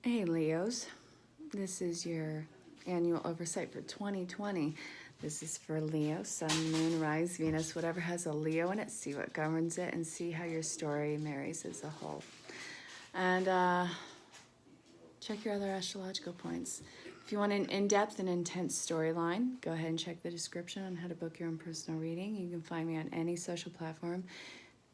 Hey Leos, this is your annual oversight for 2020. This is for Leo, Sun, Moon, Rise, Venus, whatever has a Leo in it. See what governs it and see how your story marries as a whole. And check your other astrological points. If you want an in-depth and intense storyline, go ahead and check the description on how to book your own personal reading. You can find me on any social platform.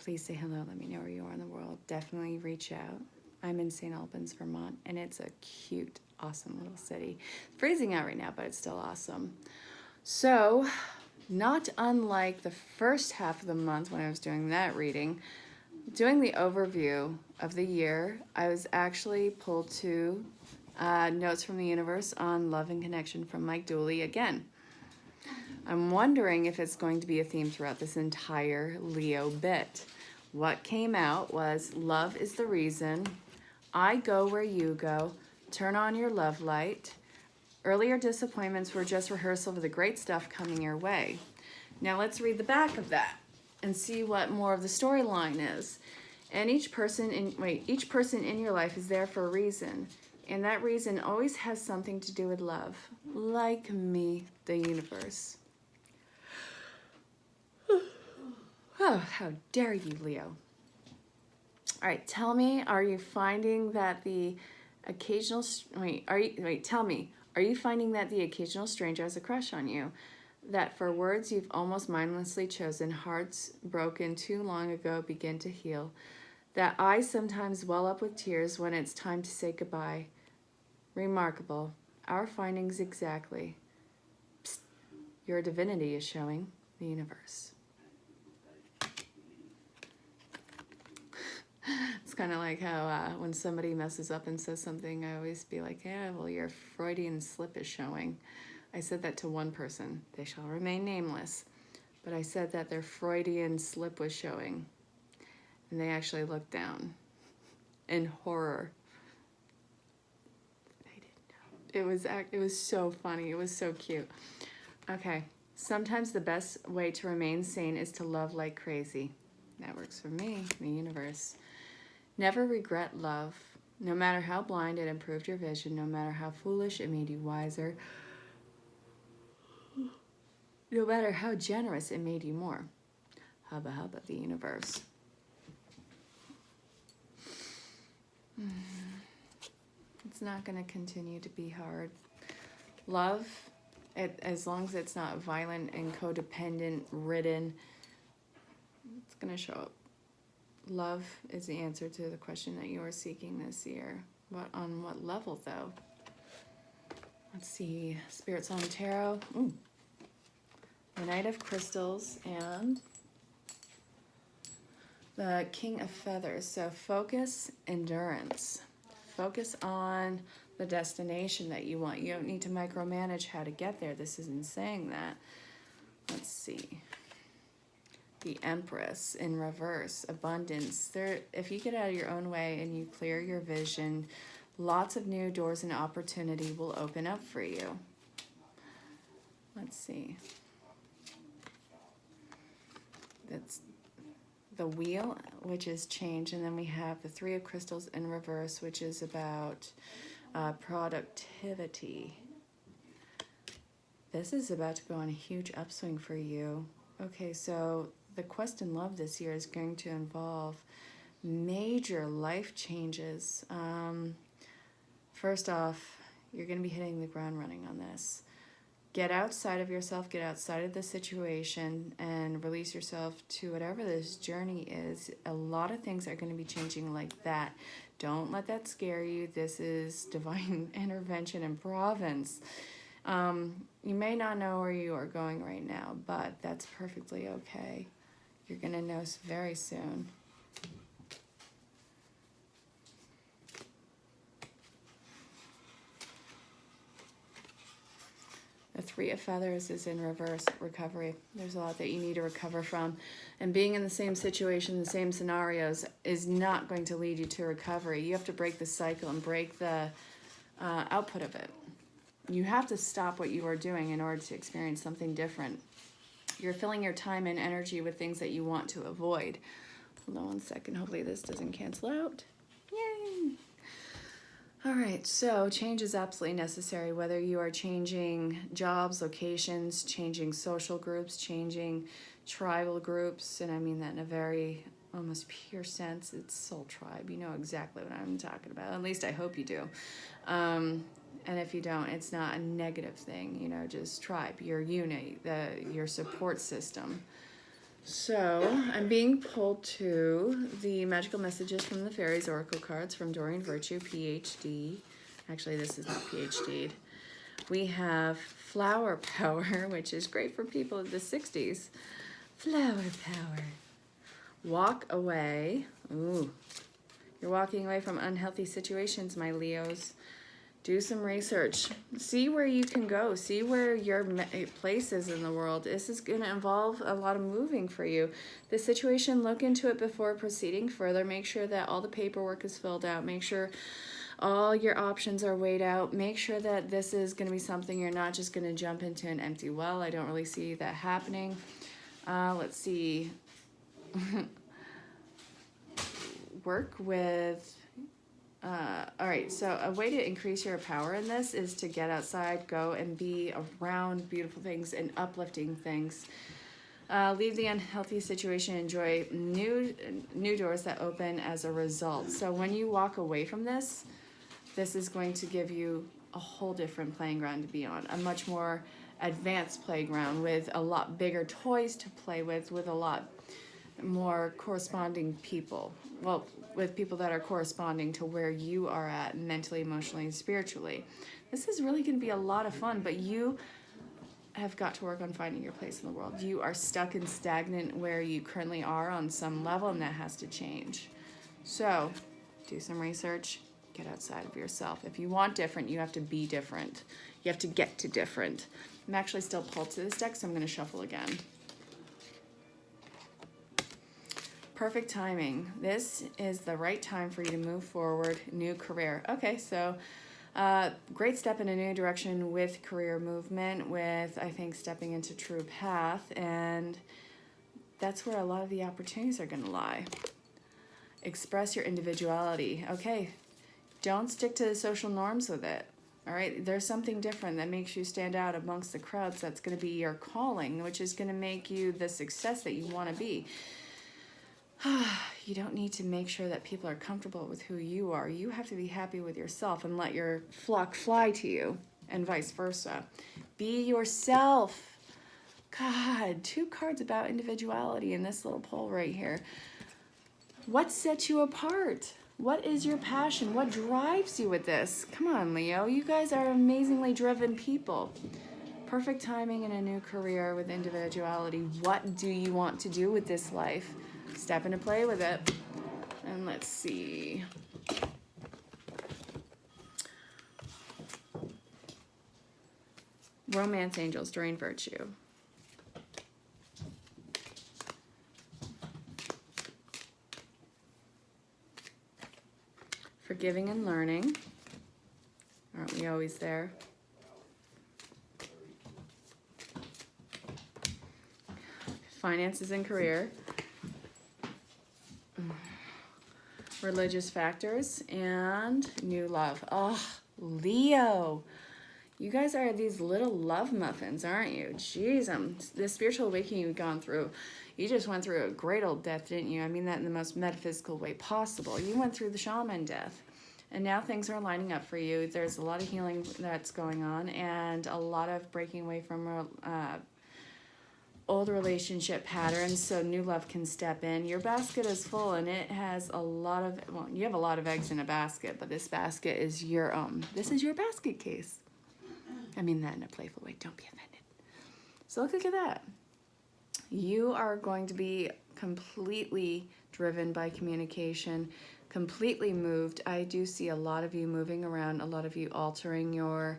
Please say hello. Let me know where you are in the world. Definitely reach out. I'm in St. Albans, Vermont, and it's a cute, awesome little city. Freezing out right now, but it's still awesome. So, not unlike the first half of the month when I was doing that reading, doing the overview of the year, I was actually pulled to Notes from the Universe on Love and Connection from Mike Dooley again. I'm wondering if it's going to be a theme throughout this entire Leo bit. What came out was love is the reason, I go where you go, turn on your love light. Earlier disappointments were just rehearsal for the great stuff coming your way. Now let's read the back of that and see what more of the storyline is. And each person in your life is there for a reason. And that reason always has something to do with love. Like me, the universe. Oh, how dare you, Leo. All right, tell me, are you finding that the occasional, are you finding that the occasional stranger has a crush on you? That for words you've almost mindlessly chosen, hearts broken too long ago begin to heal? That eyes sometimes well up with tears when it's time to say goodbye? Remarkable. Our findings exactly. Psst. Your divinity is showing the universe. It's kind of like how when somebody messes up and says something, I always be like, yeah, well, your Freudian slip is showing. I said that to one person. They shall remain nameless. But I said that their Freudian slip was showing. And they actually looked down in horror. They didn't know. It was so funny. It was so cute. Okay. Sometimes the best way to remain sane is to love like crazy. That works for me, the universe. Never regret love. No matter how blind it improved your vision, no matter how foolish it made you wiser, no matter how generous it made you more. Hubba hubba, the universe. It's not going to continue to be hard. Love, as long as it's not violent and codependent ridden, it's going to show up. Love is the answer to the question that you are seeking this year. On what level, though? Let's see. Spirits on Tarot. Ooh. The Knight of Crystals and the King of Feathers. So focus, endurance. Focus on the destination that you want. You don't need to micromanage how to get there. This isn't saying that. Let's see. The Empress in reverse, abundance. If you get out of your own way and you clear your vision, lots of new doors and opportunity will open up for you. Let's see. That's the Wheel, which is change, and then we have the Three of Crystals in reverse, which is about productivity. This is about to go on a huge upswing for you. Okay, so the quest in love this year is going to involve major life changes. First off, you're going to be hitting the ground running on this. Get outside of yourself, get outside of the situation, and release yourself to whatever this journey is. A lot of things are going to be changing like that. Don't let that scare you. This is divine intervention and providence. You may not know where you are going right now, but that's perfectly okay. You're going to know very soon. The Three of Feathers is in reverse, recovery. There's a lot that you need to recover from. And being in the same situation, the same scenarios, is not going to lead you to recovery. You have to break the cycle and break the output of it. You have to stop what you are doing in order to experience something different. You're filling your time and energy with things that you want to avoid. Hold on one second. Hopefully this doesn't cancel out. Yay! All right, right, so change is absolutely necessary, whether you are changing jobs, locations, changing social groups, changing tribal groups, and I mean that in a very almost pure sense. It's soul tribe. You know exactly what I'm talking about. At least I hope you do. And if you don't, it's not a negative thing, you know, just tribe, your unit, your support system. So I'm being pulled to the magical messages from the fairies oracle cards from Doreen Virtue, PhD. Actually, this is not PhD'd. We have flower power, which is great for people of the 60s. Flower power. Walk away. Ooh, you're walking away from unhealthy situations, my Leos. Do some research. See where you can go. See where your place is in the world. This is going to involve a lot of moving for you. The situation, look into it before proceeding further. Make sure that all the paperwork is filled out. Make sure all your options are weighed out. Make sure that this is going to be something you're not just going to jump into an empty well. I don't really see that happening. Let's see. Work with... all right, so a way to increase your power in this is to get outside, go and be around beautiful things and uplifting things. Leave the unhealthy situation, enjoy new doors that open as a result. So when you walk away from this, this is going to give you a whole different playing ground to be on, a much more advanced playground with a lot bigger toys to play with a lot more corresponding people. Well, with people that are corresponding to where you are at mentally, emotionally, and spiritually. This is really going to be a lot of fun, but you have got to work on finding your place in the world. You are stuck and stagnant where you currently are on some level, and that has to change. So, do some research, get outside of yourself. If you want different, you have to be different. You have to get to different. I'm actually still pulled to this deck, so I'm going to shuffle again. Perfect timing. This is the right time for you to move forward, new career. Okay, so great step in a new direction with career movement, with, I think, stepping into true path, and that's where a lot of the opportunities are going to lie. Express your individuality. Okay, don't stick to the social norms with it. All right, there's something different that makes you stand out amongst the crowds. That's going to be your calling, which is going to make you the success that you want to be. You don't need to make sure that people are comfortable with who you are. You have to be happy with yourself and let your flock fly to you, and vice versa. Be yourself. God, 2 cards about individuality in this little poll right here. What sets you apart? What is your passion? What drives you with this? Come on, Leo. You guys are amazingly driven people. Perfect timing in a new career with individuality. What do you want to do with this life? Step into play with it. And let's see. Romance angels, Doreen Virtue. Forgiving and learning. Aren't we always there? Finances and career. Religious factors and new love. Oh, Leo. You guys are these little love muffins, aren't you? Jeez, the spiritual awakening you've gone through. You just went through a great old death, didn't you? I mean that in the most metaphysical way possible. You went through the shaman death. And now things are lining up for you. There's a lot of healing that's going on and a lot of breaking away from old relationship patterns, so new love can step in. Your basket is full and it has a lot of, well, you have a lot of eggs in a basket, but this basket is your own. This is your basket case. I mean that in a playful way. Don't be offended. So look at that. You are going to be completely driven by communication, completely moved. I do see a lot of you moving around, a lot of you altering your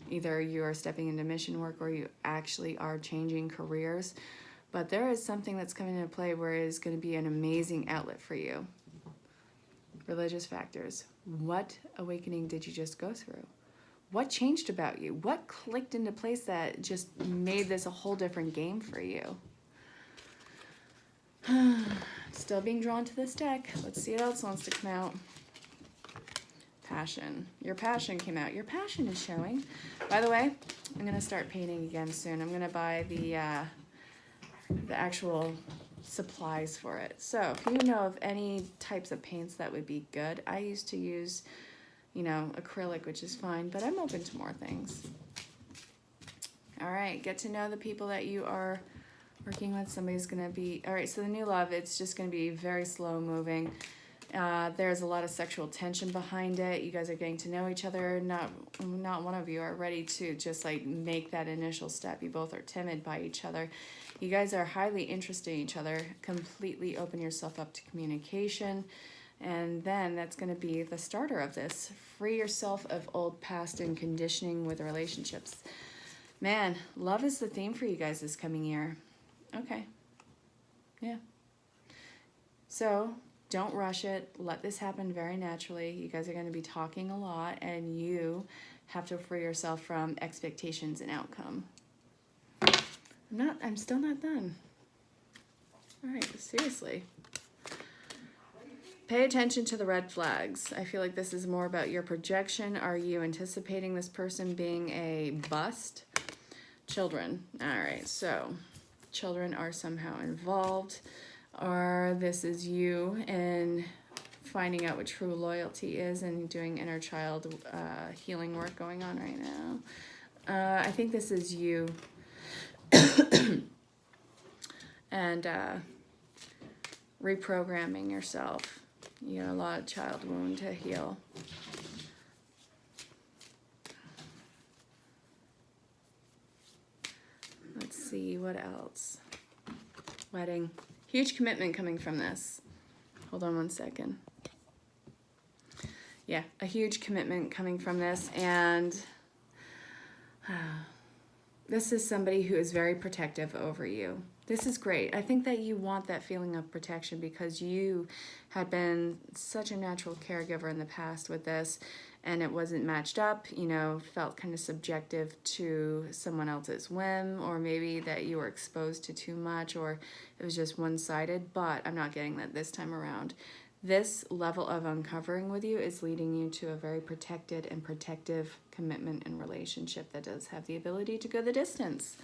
either you are stepping into mission work or you actually are changing careers. But there is something that's coming into play where it is going to be an amazing outlet for you. Religious factors. What awakening did you just go through? What changed about you? What clicked into place that just made this a whole different game for you? Still being drawn to this deck. Let's see what else wants to come out. Passion. Your passion came out. Your passion is showing. By the way, I'm going to start painting again soon. I'm going to buy the actual supplies for it. So if you know of any types of paints that would be good, I used to use, you know, acrylic, which is fine, but I'm open to more things. All right, get to know the people that you are working with. Somebody's going to be, all right, so the new love, it's just going to be very slow moving. There's a lot of sexual tension behind it. You guys are getting to know each other. Not one of you are ready to just like make that initial step. You both are timid by each other. You guys are highly interested in each other. Completely open yourself up to communication. And then that's going to be the starter of this. Free yourself of old past and conditioning with relationships. Man, love is the theme for you guys this coming year. Okay. Yeah. So don't rush it. Let this happen very naturally. You guys are going to be talking a lot, and you have to free yourself from expectations and outcome. I'm still not done. All right, seriously. Pay attention to the red flags. I feel like this is more about your projection. Are you anticipating this person being a bust? Children. All right, so children are somehow involved. Or this is you and finding out what true loyalty is and doing inner child healing work going on right now. I think this is you and reprogramming yourself. You got a lot of child wound to heal. Let's see, what else? Wedding. Huge commitment coming from this. Hold on one second. Yeah, a huge commitment coming from this, and this is somebody who is very protective over you. This is great. I think that you want that feeling of protection because you had been such a natural caregiver in the past with this, and it wasn't matched up, you know, felt kind of subjective to someone else's whim, or maybe that you were exposed to too much, or it was just one-sided, but I'm not getting that this time around. This level of uncovering with you is leading you to a very protected and protective commitment and relationship that does have the ability to go the distance.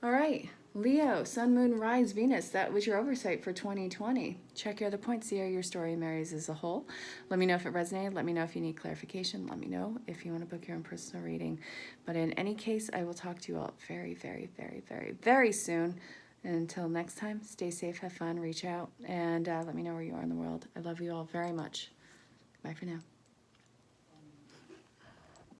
All right, Leo, Sun, Moon, Rise, Venus. That was your oversight for 2020. Check your other points. See how your story marries as a whole. Let me know if it resonated. Let me know if you need clarification. Let me know if you want to book your own personal reading. But in any case, I will talk to you all very, very, very, very, very soon. And until next time, stay safe, have fun, reach out, and let me know where you are in the world. I love you all very much. Bye for now.